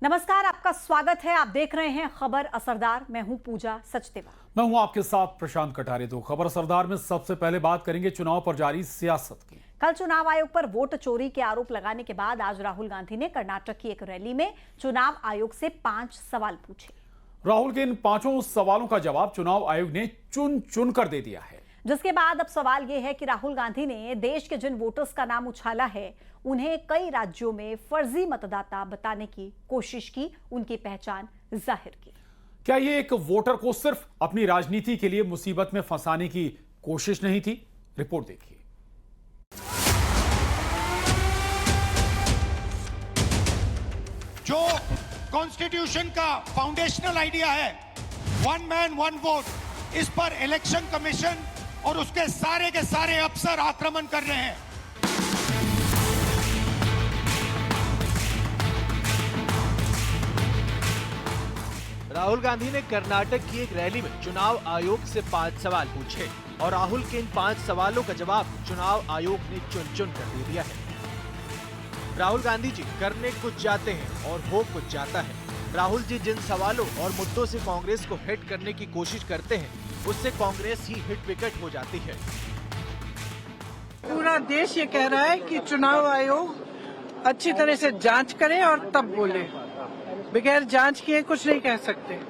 नमस्कार, आपका स्वागत है। आप देख रहे हैं खबर असरदार। मैं हूं पूजा सचदेवा। मैं हूं आपके साथ प्रशांत कटारे। तो खबर असरदार में सबसे पहले बात करेंगे चुनाव पर जारी सियासत की। कल चुनाव आयोग पर वोट चोरी के आरोप लगाने के बाद आज राहुल गांधी ने कर्नाटक की एक रैली में चुनाव आयोग से 5 सवाल पूछे। राहुल के इन 5 सवालों का जवाब चुनाव आयोग ने चुन चुन कर दे दिया है, जिसके बाद अब सवाल यह है कि राहुल गांधी ने देश के जिन वोटर्स का नाम उछाला है उन्हें कई राज्यों में फर्जी मतदाता बताने की कोशिश की, उनकी पहचान जाहिर की। क्या ये एक वोटर को सिर्फ अपनी राजनीति के लिए मुसीबत में फंसाने की कोशिश नहीं थी? रिपोर्ट देखिए। जो कॉन्स्टिट्यूशन का फाउंडेशनल आइडिया है, वन मैन वन वोट, इस पर इलेक्शन कमीशन और उसके सारे के सारे अफसर आक्रमण कर रहे हैं। राहुल गांधी ने कर्नाटक की एक रैली में चुनाव आयोग से 5 सवाल पूछे और राहुल के इन 5 सवालों का जवाब चुनाव आयोग ने चुन चुन कर दे दिया है। राहुल गांधी जी करने कुछ जाते हैं और हो कुछ जाता है। राहुल जी जिन सवालों और मुद्दों से कांग्रेस को हिट करने की कोशिश करते हैं, उससे कांग्रेस ही हिट विकेट हो जाती है। पूरा देश ये कह रहा है कि चुनाव आयोग अच्छी तरह से जांच करे और तब बोले। बगैर जांच किए कुछ नहीं कह सकते।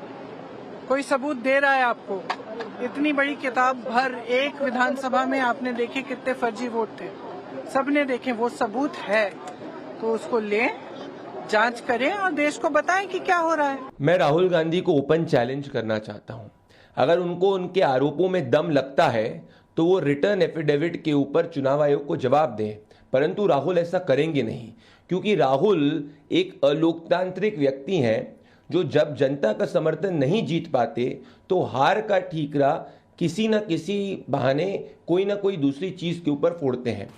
कोई सबूत दे रहा है आपको। इतनी बड़ी किताब भर एक विधानसभा में आपने देखे कितने फर्जी वोट थे, सबने देखे। वो सबूत है तो उसको लें, जांच करें और देश को बताएं कि क्या हो रहा है। मैं राहुल गांधी को ओपन चैलेंज करना चाहता हूं। अगर उनको उनके आरोपों में दम लगता है तो वो रिटर्न एफिडेविट के ऊपर चुनाव आयोग को जवाब दें, परंतु राहुल ऐसा करेंगे नहीं, क्योंकि राहुल एक अलोकतांत्रिक व्यक्ति हैं जो जब जनता का समर्थन नहीं जीत पाते तो हार का ठीकरा किसी न किसी बहाने कोई ना कोई दूसरी चीज के ऊपर फोड़ते हैं।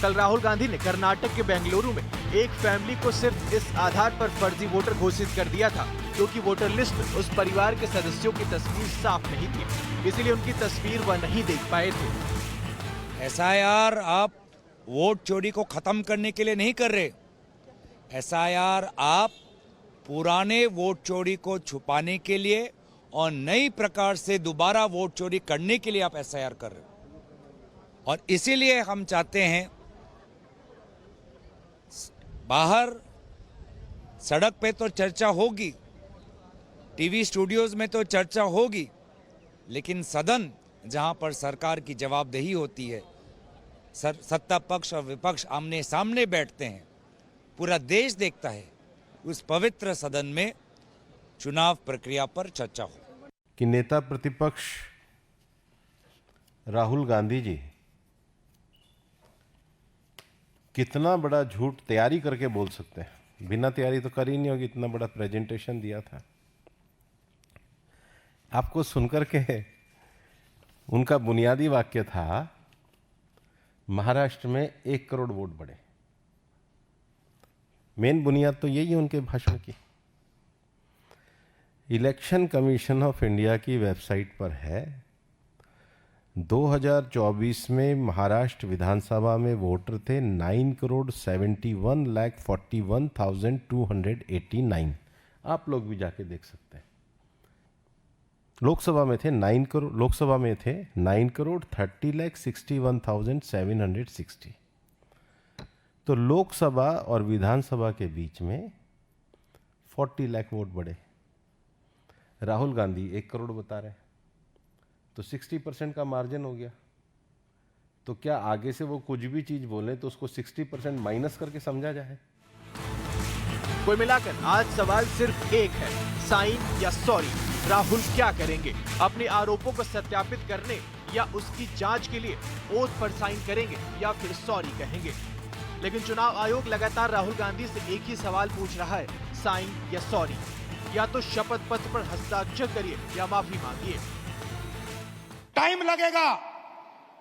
कल राहुल गांधी ने कर्नाटक के बेंगलुरु में एक फैमिली को सिर्फ इस आधार पर फर्जी वोटर घोषित कर दिया था क्योंकि वोटर लिस्ट में उस परिवार के सदस्यों की तस्वीर साफ नहीं थी, इसलिए उनकी तस्वीर वह नहीं देख पाए थे। एसआईआर आप वोट चोरी को खत्म करने के लिए नहीं कर रहे। एसआईआर आप पुराने वोट चोरी को छुपाने के लिए और नई प्रकार से दोबारा वोट चोरी करने के लिए आप एसआईआर कर रहे हो। और इसीलिए हम चाहते हैं बाहर सड़क पे तो चर्चा होगी, टीवी स्टूडियोज में तो चर्चा होगी, लेकिन सदन जहां पर सरकार की जवाबदेही होती है, सत्ता पक्ष और विपक्ष आमने सामने बैठते हैं, पूरा देश देखता है, उस पवित्र सदन में चुनाव प्रक्रिया पर चर्चा हो। कि नेता प्रतिपक्ष राहुल गांधी जी कितना बड़ा झूठ तैयारी करके बोल सकते हैं। बिना तैयारी तो कर ही नहीं होगी, इतना बड़ा प्रेजेंटेशन दिया था। आपको सुनकर के उनका बुनियादी वाक्य था महाराष्ट्र में 1 करोड़ वोट बढ़े। मेन बुनियाद तो यही है उनके भाषण की। इलेक्शन कमीशन ऑफ इंडिया की वेबसाइट पर है 2024 में महाराष्ट्र विधानसभा में वोटर थे 9,71,41,289। आप लोग भी जाके देख सकते हैं। लोकसभा में थे 9,30,61,760। तो लोकसभा और विधानसभा के बीच में 40 लाख वोट बढ़े। राहुल गांधी 1 करोड़ बता रहे हैं, तो 60% का मार्जिन हो गया। तो क्या आगे से वो कुछ भी चीज बोले तो उसको 60% माइनस करके समझा जाए? कुल मिलाकर आज सवाल सिर्फ एक है, साइन या सॉरी। राहुल क्या करेंगे? अपने आरोपों को सत्यापित करने या उसकी जांच के लिए ओथ पर साइन करेंगे या फिर सॉरी कहेंगे? लेकिन चुनाव आयोग लगातार राहुल गांधी से एक ही सवाल पूछ रहा है, साइन या सॉरी। या तो शपथ पत्र पर हस्ताक्षर करिए या माफी मांगिए। टाइम लगेगा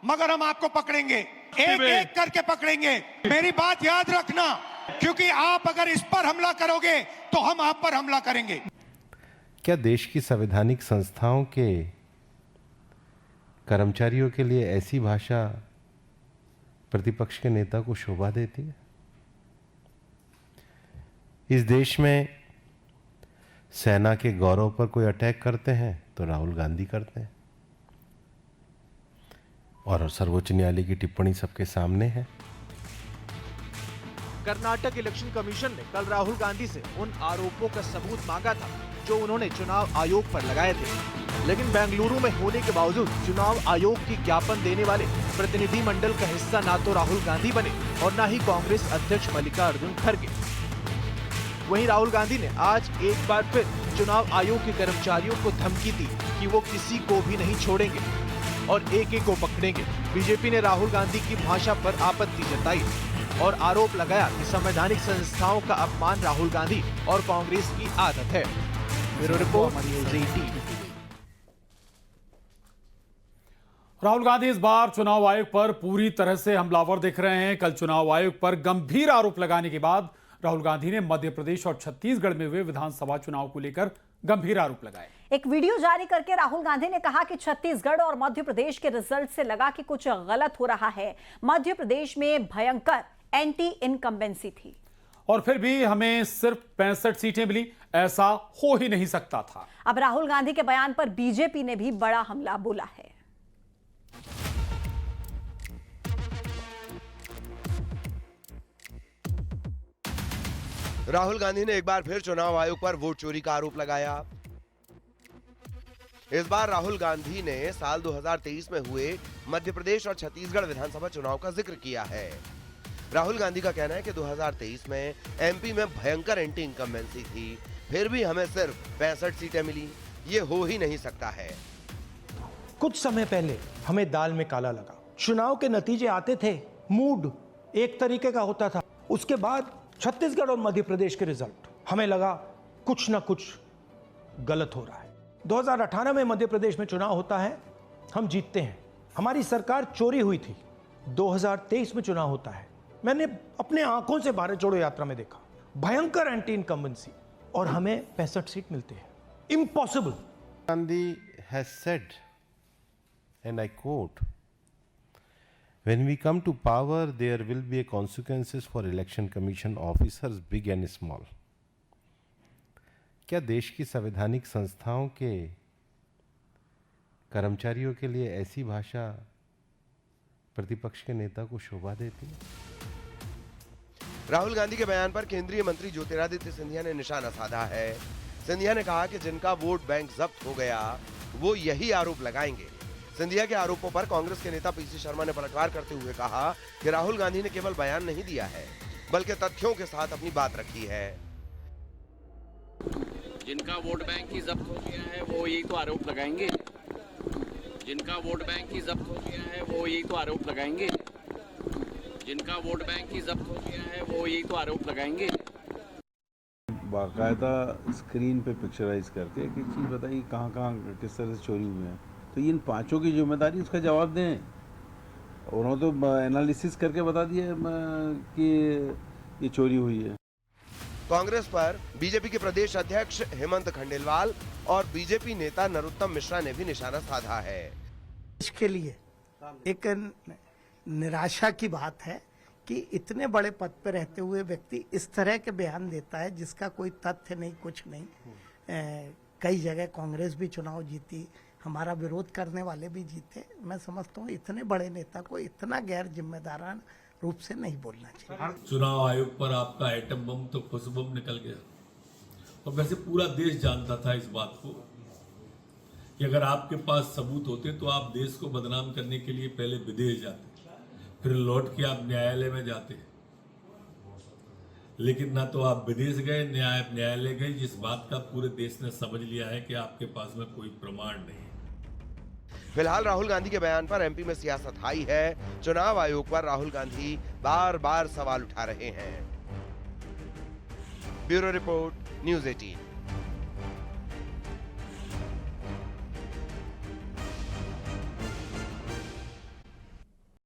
मगर हम आपको पकड़ेंगे, एक एक करके पकड़ेंगे। मेरी बात याद रखना, क्योंकि आप अगर इस पर हमला करोगे तो हम आप पर हमला करेंगे। क्या देश की संवैधानिक संस्थाओं के कर्मचारियों के लिए ऐसी भाषा प्रतिपक्ष के नेता को शोभा देती है? इस देश में सेना के गौरव पर कोई अटैक करते हैं तो राहुल गांधी करते हैं, और सर्वोच्च न्यायालय की टिप्पणी सबके सामने है। कर्नाटक इलेक्शन कमीशन ने कल राहुल गांधी से उन आरोपों का सबूत मांगा था जो उन्होंने चुनाव आयोग पर लगाए थे, लेकिन बेंगलुरु में होने के बावजूद चुनाव आयोग की ज्ञापन देने वाले प्रतिनिधि मंडल का हिस्सा ना तो राहुल गांधी बने और न ही कांग्रेस अध्यक्ष मल्लिकार्जुन खड़गे। वहीं राहुल गांधी ने आज एक बार फिर चुनाव आयोग के कर्मचारियों को धमकी दी कि वो किसी को भी नहीं छोड़ेंगे और एक एक को पकड़ेंगे। बीजेपी ने राहुल गांधी की भाषा पर आपत्ति जताई और आरोप लगाया कि संवैधानिक संस्थाओं का अपमान राहुल गांधी और कांग्रेस की आदत है। Bureau report, news 18। Rahul Gandhi इस बार चुनाव आयोग पर पूरी तरह से हमलावर दिख रहे हैं। कल चुनाव आयोग पर गंभीर आरोप लगाने के बाद राहुल गांधी ने मध्य प्रदेश और छत्तीसगढ़ में हुए विधानसभा चुनाव को लेकर गंभीर आरोप लगाए। एक वीडियो जारी करके राहुल गांधी ने कहा कि छत्तीसगढ़ और मध्य प्रदेश के रिजल्ट से लगा कि कुछ गलत हो रहा है। मध्य प्रदेश में भयंकर एंटी इनकम्बेंसी थी और फिर भी हमें सिर्फ 65 सीटें मिली, ऐसा हो ही नहीं सकता था। अब राहुल गांधी के बयान पर बीजेपी ने भी बड़ा हमला बोला है। राहुल गांधी ने एक बार फिर चुनाव आयोग पर वोट चोरी का आरोप लगाया। इस बार राहुल गांधी ने साल 2023 में हुए मध्य प्रदेश और छत्तीसगढ़ विधानसभा चुनाव का जिक्र किया है। राहुल गांधी का कहना है कि 2023 में एमपी में भयंकर एंटी इनकम्बेंसी थी, फिर भी हमें सिर्फ 65 सीटें मिली, ये हो ही नहीं सकता है। कुछ समय पहले हमें दाल में काला लगा। चुनाव के नतीजे आते थे, मूड एक तरीके का होता था। उसके बाद छत्तीसगढ़ और मध्य प्रदेश के रिजल्ट, हमें लगा कुछ ना कुछ गलत हो रहा है। 2018 में मध्य प्रदेश में चुनाव होता है, हम जीतते हैं, हमारी सरकार चोरी हुई थी। 2023 में चुनाव होता है, मैंने अपने आंखों से भारत जोड़ो यात्रा में देखा, भयंकर एंटी इनकम्बेंसी, और हमें 65 सीट मिलते हैं। Impossible. Gandhi has said, and I quote, when we come to power, there will be consequences for election commission officers, big and small. क्या देश की संवैधानिक संस्थाओं के कर्मचारियों के लिए ऐसी भाषा प्रतिपक्ष के नेता को शोभा देती है? राहुल गांधी के बयान पर केंद्रीय मंत्री ज्योतिरादित्य सिंधिया ने निशाना साधा है। सिंधिया ने कहा कि जिनका वोट बैंक जब्त हो गया वो यही आरोप लगाएंगे। सिंधिया के आरोपों पर कांग्रेस के नेता पीसी शर्मा ने पलटवार करते हुए कहा कि राहुल गांधी ने केवल बयान नहीं दिया है बल्कि तथ्यों के साथ अपनी बात रखी है। जिनका वोट बैंक ही जब्त हो गया है वो यही तो आरोप लगाएंगे। जिनका वोट बैंक ही जब्त हो गया है वो यही तो आरोप लगाएंगे। जिनका वोट बैंक ही जब्त हो गया है वो यही तो आरोप लगाएंगे। बाकायदा स्क्रीन पे पिक्चराइज करके कि चीज़ बताइए कहाँ कहाँ किस तरह से चोरी हुए हैं, तो इन पांचों की जिम्मेदारी उसका जवाब दें। उन्होंने तो एनालिसिस करके बता दिया कि ये चोरी हुई है। कांग्रेस पर बीजेपी के प्रदेश अध्यक्ष हेमंत खंडेलवाल और बीजेपी नेता नरोत्तम मिश्रा ने भी निशाना साधा है। इसके लिए एक निराशा की बात है कि इतने बड़े पद पर रहते हुए व्यक्ति इस तरह के बयान देता है जिसका कोई तथ्य नहीं, कुछ नहीं। कई जगह कांग्रेस भी चुनाव जीती, हमारा विरोध करने वाले भी जीते। मैं समझता हूँ इतने बड़े नेता को इतना गैर जिम्मेदारान रूप से नहीं बोलना चाहिए। चुनाव आयोग पर आपका एटम बम तो खुश बम निकल गया, और वैसे पूरा देश जानता था इस बात को कि अगर आपके पास सबूत होते तो आप देश को बदनाम करने के लिए पहले विदेश जाते, फिर लौट के आप न्यायालय में जाते। लेकिन ना तो आप विदेश गए, न्यायालय गए, जिस बात का पूरे देश ने समझ लिया है कि आपके पास में कोई प्रमाण नहीं। फिलहाल राहुल गांधी के बयान पर एमपी में सियासत हाई है। चुनाव आयोग पर राहुल गांधी बार बार सवाल उठा रहे हैं। Bureau report, news 18।